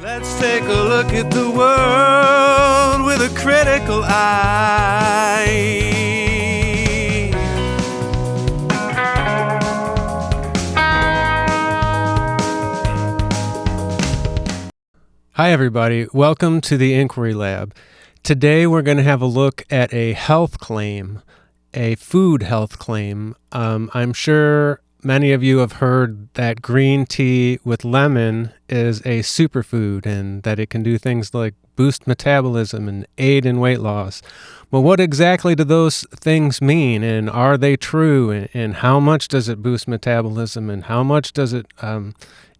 Let's take a look at the world with a critical eye. Hi everybody, welcome to the Inquiry Lab. Today we're going to have a look at a health claim, a food health claim. I'm sure many of you have heard that green tea with lemon is a superfood and that it can do things like boost metabolism and aid in weight loss. But what exactly do those things mean, and are they true, and how much does it boost metabolism, and how much does it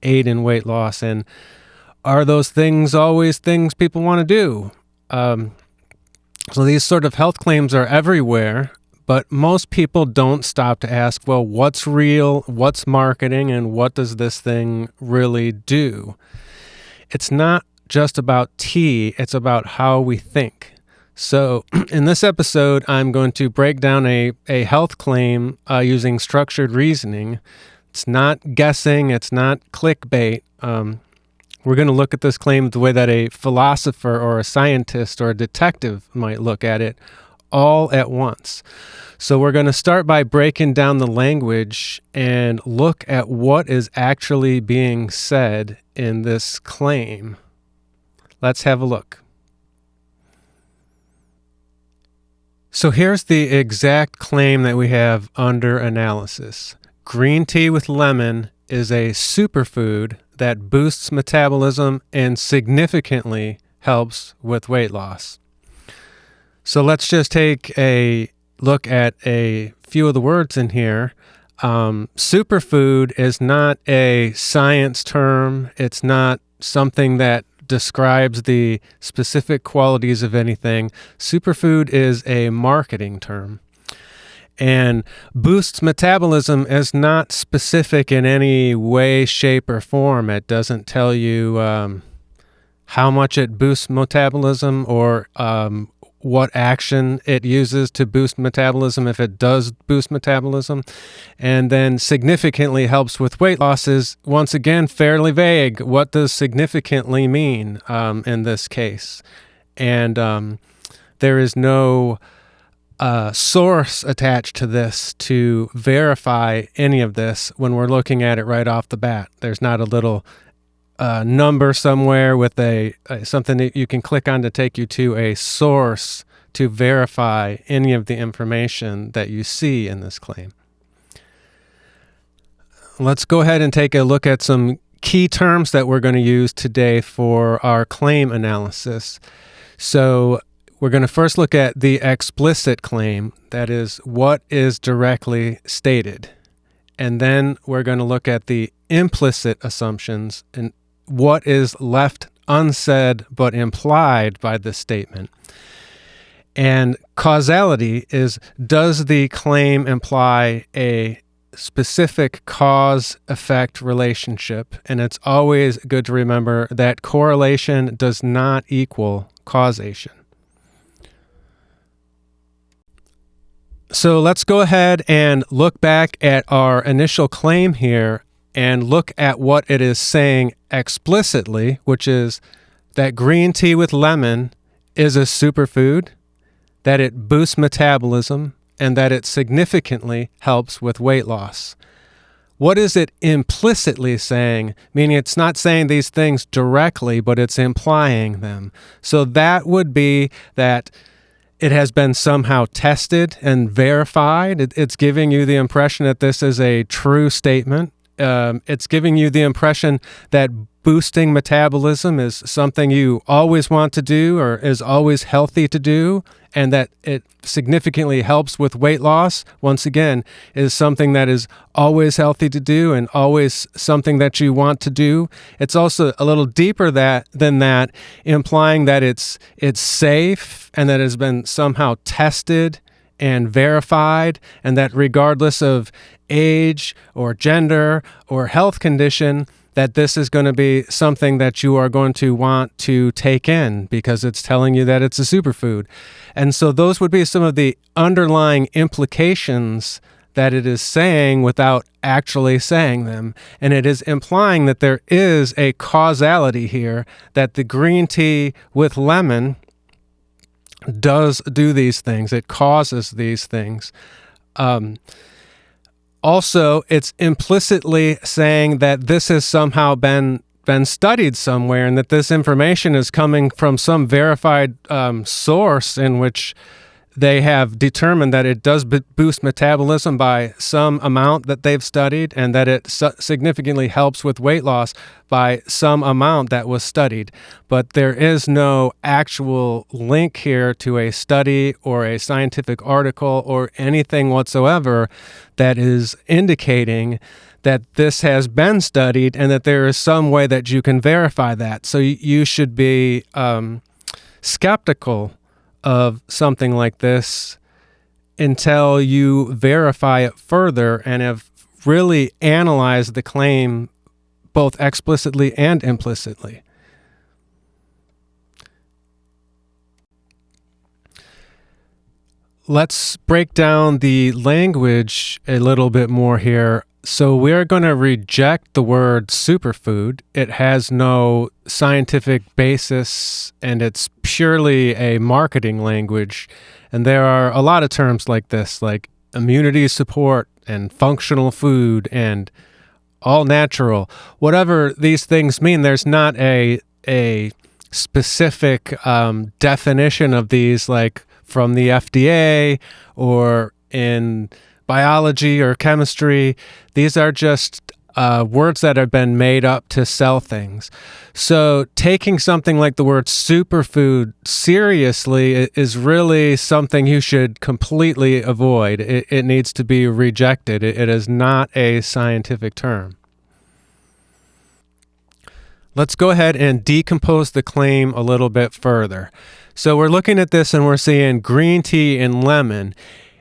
aid in weight loss, and are those things always things people want to do? So these sort of health claims are everywhere, but most people don't stop to ask, well, what's real, what's marketing, and what does this thing really do? It's not just about tea, it's about how we think. So in this episode, I'm going to break down a health claim using structured reasoning. It's not guessing, it's not clickbait. We're going to look at this claim the way that a philosopher or a scientist or a detective might look at it, all at once. So we're going to start by breaking down the language and look at what is actually being said in this claim. Let's have a look. So here's the exact claim that we have under analysis. Green tea with lemon is a superfood that boosts metabolism and significantly helps with weight loss. So let's just take a look at a few of the words in here. Superfood is not a science term. It's not something that describes the specific qualities of anything. Superfood is a marketing term. And boosts metabolism is not specific in any way, shape, or form. It doesn't tell you how much it boosts metabolism or what action it uses to boost metabolism, if it does boost metabolism. And then significantly helps with weight loss is, once again, fairly vague. What does significantly mean in this case? And there is no source attached to this to verify any of this when we're looking at it right off the bat. There's not a little number somewhere with something that you can click on to take you to a source to verify any of the information that you see in this claim. Let's go ahead and take a look at some key terms that we're going to use today for our claim analysis. So we're going to first look at the explicit claim, that is, what is directly stated. And then we're going to look at the implicit assumptions and what is left unsaid but implied by this statement. And causality is, does the claim imply a specific cause-effect relationship? And it's always good to remember that correlation does not equal causation. So let's go ahead and look back at our initial claim here and look at what it is saying explicitly, which is that green tea with lemon is a superfood, that it boosts metabolism, and that it significantly helps with weight loss. What is it implicitly saying? Meaning it's not saying these things directly, but it's implying them. So that would be that it has been somehow tested and verified. It's giving you the impression that this is a true statement. It's giving you the impression that boosting metabolism is something you always want to do or is always healthy to do, and that it significantly helps with weight loss, once again, is something that is always healthy to do and always something that you want to do. It's also a little deeper than that, implying that it's safe and that it has been somehow tested and verified, and that regardless of age or gender or health condition, that this is going to be something that you are going to want to take in because it's telling you that it's a superfood. And so those would be some of the underlying implications that it is saying without actually saying them. And it is implying that there is a causality here, that the green tea with lemon does do these things. It causes these things. Also, it's implicitly saying that this has somehow been studied somewhere, and that this information is coming from some verified source in which they have determined that it does boost metabolism by some amount that they've studied, and that it significantly helps with weight loss by some amount that was studied. But there is no actual link here to a study or a scientific article or anything whatsoever that is indicating that this has been studied and that there is some way that you can verify that. So you should be skeptical of something like this until you verify it further and have really analyzed the claim both explicitly and implicitly. Let's break down the language a little bit more here. So we're going to reject the word superfood. It has no scientific basis, and it's purely a marketing language. And there are a lot of terms like this, like immunity support and functional food and all natural. Whatever these things mean, there's not a specific definition of these, like from the FDA or in biology or chemistry. These are just words that have been made up to sell things. So taking something like the word superfood seriously is really something you should completely avoid. It needs to be rejected. It is not a scientific term. Let's go ahead and decompose the claim a little bit further. So we're looking at this and we're seeing green tea and lemon.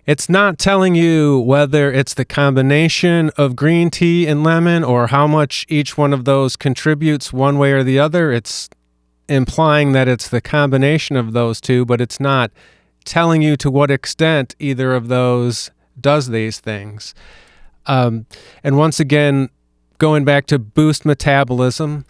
It's not telling you whether it's the combination of green tea and lemon or how much each one of those contributes one way or the other. It's implying that it's the combination of those two, but it's not telling you to what extent either of those does these things. And once again, going back to boost metabolism,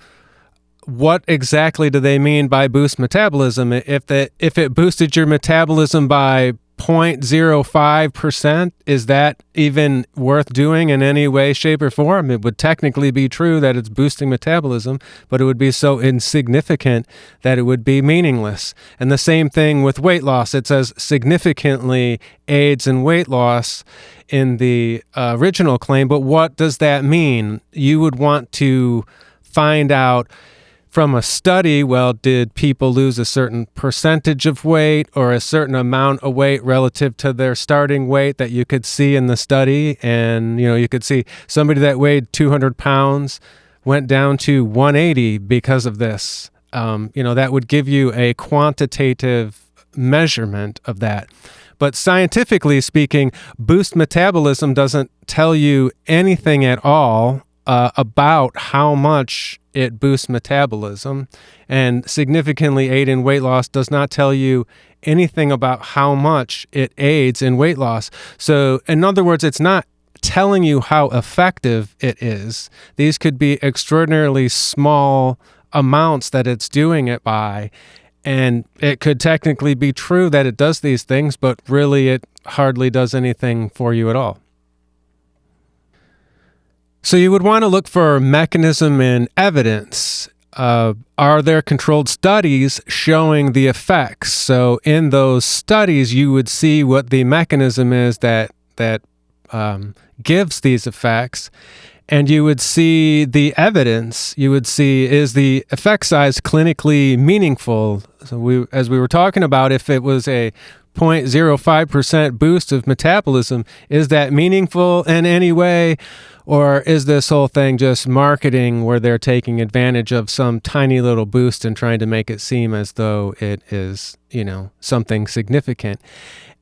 what exactly do they mean by boost metabolism? If it boosted your metabolism by 0.05%, is that even worth doing in any way, shape, or form? It would technically be true that it's boosting metabolism, but it would be so insignificant that it would be meaningless. And the same thing with weight loss. It says significantly aids in weight loss in the original claim, but what does that mean? You would want to find out from a study, well, did people lose a certain percentage of weight or a certain amount of weight relative to their starting weight that you could see in the study? And, you could see somebody that weighed 200 pounds went down to 180 because of this. That would give you a quantitative measurement of that. But scientifically speaking, boost metabolism doesn't tell you anything at all about how much it boosts metabolism, and significantly aid in weight loss does not tell you anything about how much it aids in weight loss. So in other words, it's not telling you how effective it is. These could be extraordinarily small amounts that it's doing it by, and it could technically be true that it does these things, but really it hardly does anything for you at all. So you would want to look for mechanism and evidence. Are there controlled studies showing the effects? So in those studies, you would see what the mechanism is that gives these effects, and you would see the evidence. You would see, is the effect size clinically meaningful? So as we were talking about, if it was a 0.05% boost of metabolism, is that meaningful in any way? Or is this whole thing just marketing where they're taking advantage of some tiny little boost and trying to make it seem as though it is, something significant?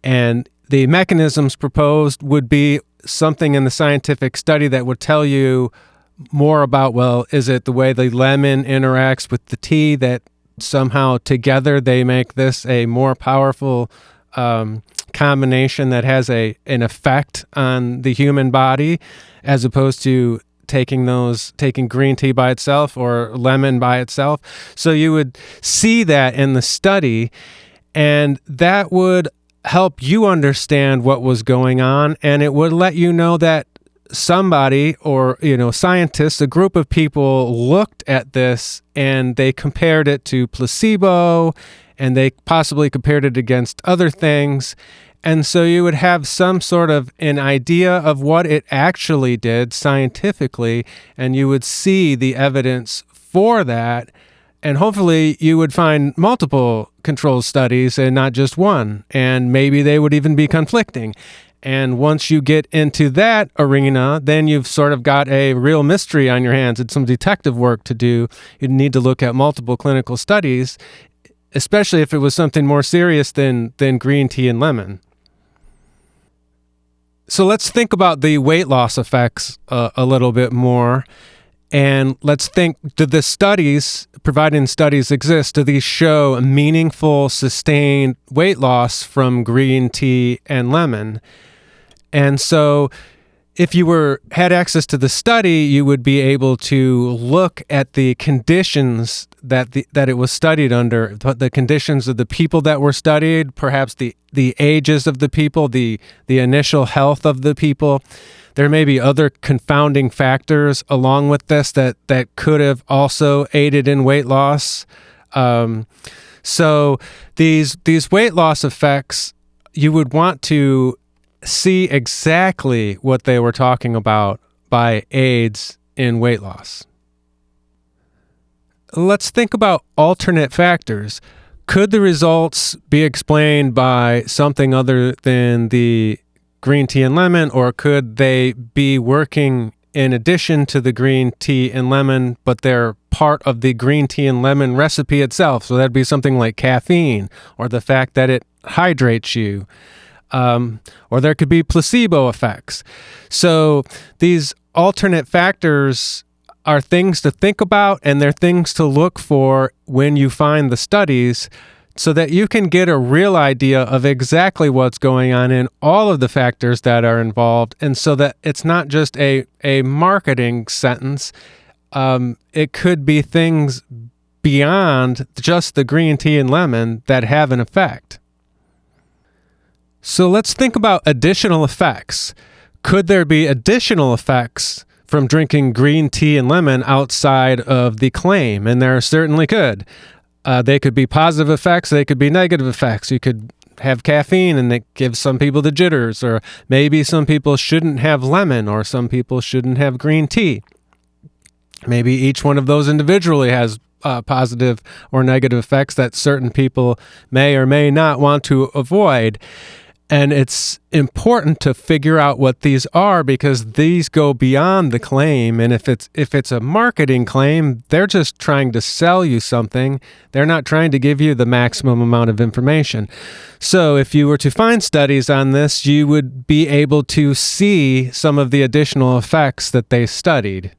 And the mechanisms proposed would be something in the scientific study that would tell you more about, well, is it the way the lemon interacts with the tea that somehow together they make this a more powerful combination that has an effect on the human body, as opposed to taking green tea by itself or lemon by itself. So you would see that in the study, and that would help you understand what was going on, and it would let you know that somebody, or scientists, a group of people, looked at this and they compared it to placebo, and they possibly compared it against other things. And so you would have some sort of an idea of what it actually did scientifically, and you would see the evidence for that. And hopefully you would find multiple control studies and not just one, and maybe they would even be conflicting. And once you get into that arena, then you've sort of got a real mystery on your hands. It's some detective work to do. You'd need to look at multiple clinical studies, especially if it was something more serious than green tea and lemon. So let's think about the weight loss effects a little bit more. And let's think, do the studies, providing studies exist, do these show meaningful, sustained weight loss from green tea and lemon? And so if you had access to the study, you would be able to look at the conditions that it was studied under, the conditions of the people that were studied, perhaps the ages of the people, the initial health of the people. There may be other confounding factors along with this that could have also aided in weight loss. So these weight loss effects, you would want to see exactly what they were talking about by aids in weight loss. Let's think about alternate factors. Could the results be explained by something other than the green tea and lemon, or could they be working in addition to the green tea and lemon, but they're part of the green tea and lemon recipe itself? So that'd be something like caffeine, or the fact that it hydrates you. Or there could be placebo effects. So these alternate factors are things to think about, and they're things to look for when you find the studies, so that you can get a real idea of exactly what's going on in all of the factors that are involved, and so that it's not just a marketing sentence. It could be things beyond just the green tea and lemon that have an effect. So let's think about additional effects. Could there be additional effects from drinking green tea and lemon outside of the claim? And there certainly could. They could be positive effects. They could be negative effects. You could have caffeine and it gives some people the jitters, or maybe some people shouldn't have lemon, or some people shouldn't have green tea. Maybe each one of those individually has positive or negative effects that certain people may or may not want to avoid. And it's important to figure out what these are, because these go beyond the claim. And if it's a marketing claim, they're just trying to sell you something. They're not trying to give you the maximum amount of information. So if you were to find studies on this, you would be able to see some of the additional effects that they studied.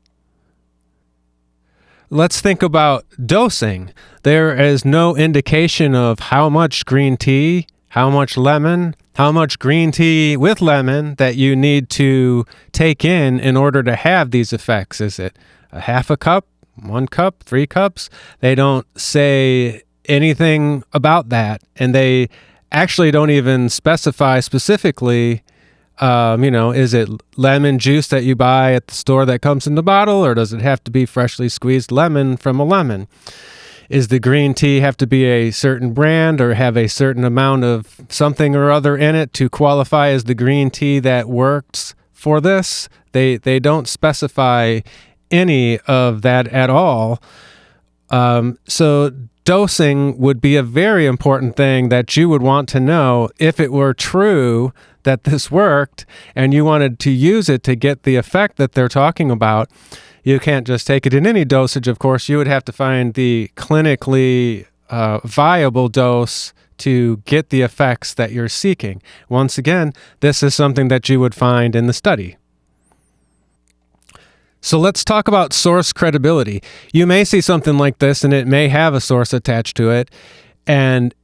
Let's think about dosing. There is no indication of how much green tea, how much lemon, how much green tea with lemon that you need to take in order to have these effects. Is it a half a cup, 1 cup, 3 cups? They don't say anything about that, and they actually don't even specify specifically, is it lemon juice that you buy at the store that comes in the bottle, or does it have to be freshly squeezed lemon from a lemon? Is the green tea have to be a certain brand or have a certain amount of something or other in it to qualify as the green tea that works for this? They don't specify any of that at all. So dosing would be a very important thing that you would want to know if it were true that this worked and you wanted to use it to get the effect that they're talking about. You can't just take it in any dosage, of course. You would have to find the clinically viable dose to get the effects that you're seeking. Once again, this is something that you would find in the study. So let's talk about source credibility. You may see something like this, and it may have a source attached to it, and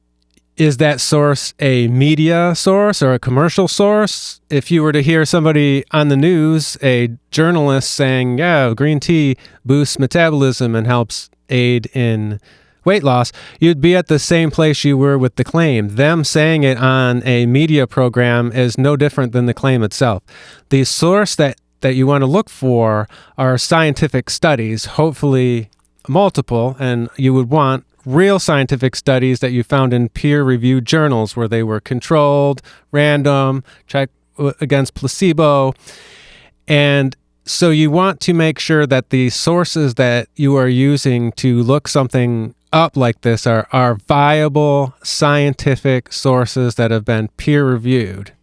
Is that source a media source or a commercial source? If you were to hear somebody on the news, a journalist saying, yeah, green tea boosts metabolism and helps aid in weight loss, you'd be at the same place you were with the claim. Them saying it on a media program is no different than the claim itself. The source that you want to look for are scientific studies, hopefully multiple, and you would want real scientific studies that you found in peer-reviewed journals where they were controlled, random, checked against placebo. And so you want to make sure that the sources that you are using to look something up like this are viable scientific sources that have been peer-reviewed.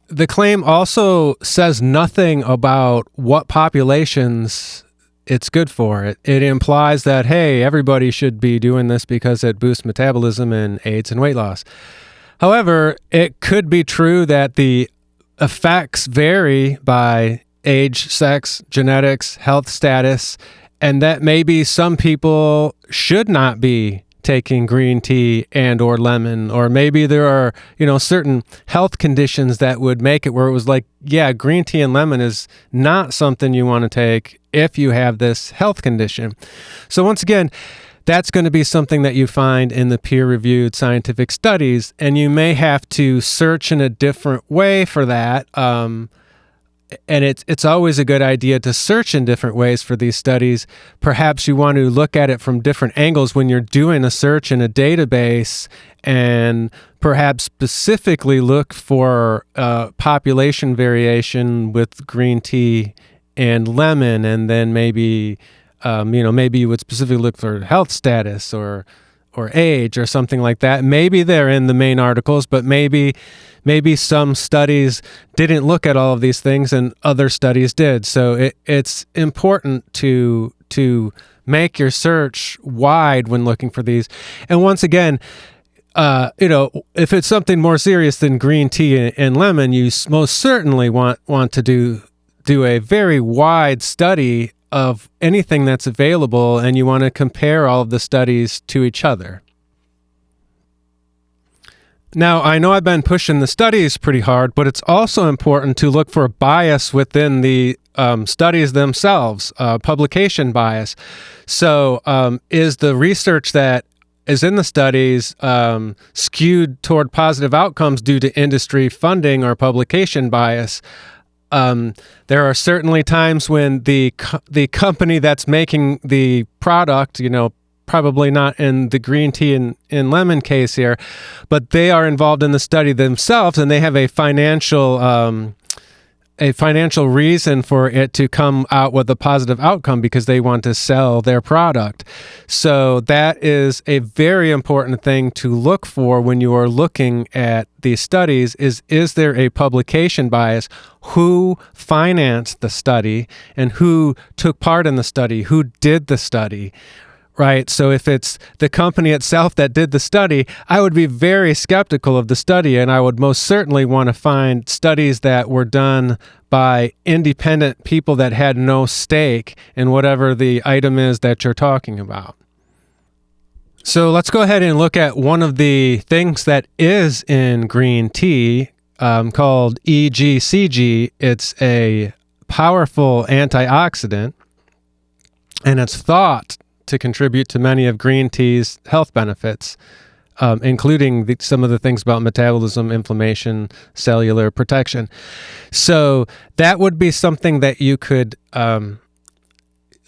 The claim also says nothing about what populations it's good for. It implies that, hey, everybody should be doing this because it boosts metabolism and aids in weight loss. However, it could be true that the effects vary by age, sex, genetics, health status, and that maybe some people should not be taking green tea and or lemon, or maybe there are, certain health conditions that would make it where it was like, yeah, green tea and lemon is not something you want to take if you have this health condition. So once again, that's going to be something that you find in the peer-reviewed scientific studies, and you may have to search in a different way for that. And it's always a good idea to search in different ways for these studies. Perhaps you want to look at it from different angles when you're doing a search in a database, and perhaps specifically look for population variation with green tea and lemon, and then maybe you would specifically look for health status or age or something like that. Maybe they're in the main articles, but maybe some studies didn't look at all of these things and other studies did. So it's important to make your search wide when looking for these. And once again, if it's something more serious than green tea and lemon, you most certainly want to do a very wide study of anything that's available, and you want to compare all of the studies to each other. Now, I know I've been pushing the studies pretty hard, but it's also important to look for bias within the studies themselves, publication bias. So is the research that is in the studies skewed toward positive outcomes due to industry funding or publication bias? There are certainly times when the company that's making the product, probably not in the green tea and lemon case here, but they are involved in the study themselves, and they have a financial reason for it to come out with a positive outcome because they want to sell their product. So that is a very important thing to look for when you are looking at these studies is there a publication bias? Who financed the study and who took part in the study? Who did the study? Right. So if it's the company itself that did the study, I would be very skeptical of the study, and I would most certainly want to find studies that were done by independent people that had no stake in whatever the item is that you're talking about. So let's go ahead and look at one of the things that is in green tea called EGCG. It's a powerful antioxidant, and it's thought to contribute to many of green tea's health benefits, including some of the things about metabolism, inflammation, cellular protection. So that would be something that you could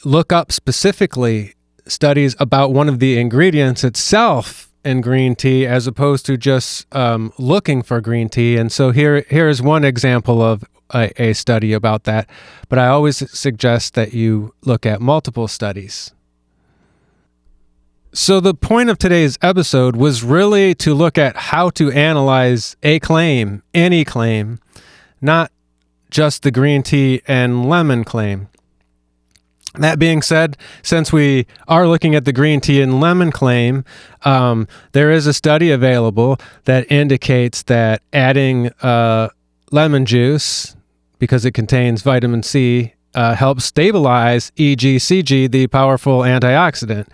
look up specifically, studies about one of the ingredients itself in green tea, as opposed to just looking for green tea. And so here is one example of a study about that, but I always suggest that you look at multiple studies. So the point of today's episode was really to look at how to analyze a claim, any claim, not just the green tea and lemon claim. That being said, since we are looking at the green tea and lemon claim, there is a study available that indicates that adding lemon juice, because it contains vitamin C, helps stabilize EGCG, the powerful antioxidant.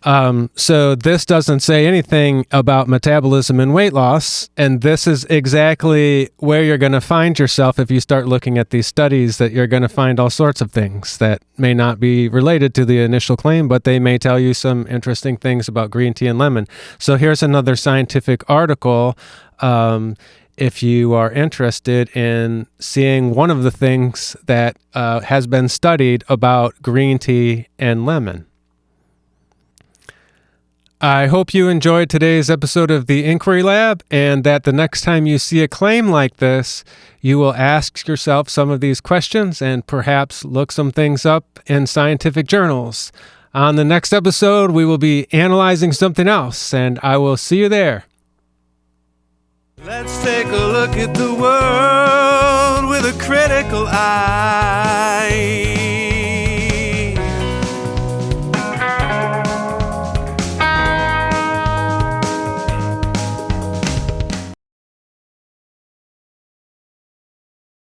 So this doesn't say anything about metabolism and weight loss, and this is exactly where you're going to find yourself if you start looking at these studies, that you're going to find all sorts of things that may not be related to the initial claim, but they may tell you some interesting things about green tea and lemon. So here's another scientific article. If you are interested in seeing one of the things that has been studied about green tea and lemon. I hope you enjoyed today's episode of the Inquiry Lab, and that the next time you see a claim like this, you will ask yourself some of these questions and perhaps look some things up in scientific journals. On the next episode, we will be analyzing something else, and I will see you there. Let's take a look at the world with a critical eye.